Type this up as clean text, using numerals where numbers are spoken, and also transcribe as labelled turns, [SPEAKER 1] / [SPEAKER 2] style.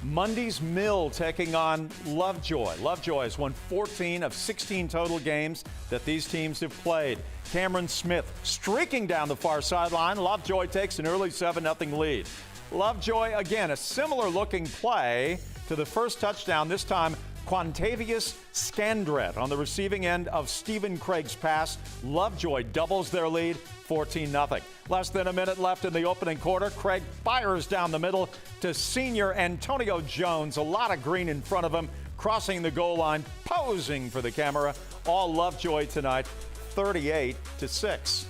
[SPEAKER 1] Mundy's Mill taking on Lovejoy. Lovejoy has won 14 of 16 total games that these teams have played. Cameron Smith streaking down the far sideline. Lovejoy takes an early 7-0 lead. Lovejoy, again, a similar looking play to the first touchdown, this time Quantavious Scandrett on the receiving end of Stephen Craig's pass. Lovejoy doubles their lead, 14-0. Less than a minute left in the opening quarter. Craig fires down the middle to senior Antonio Jones. A lot of green in front of him, crossing the goal line, posing for the camera. All Lovejoy tonight, 38-6.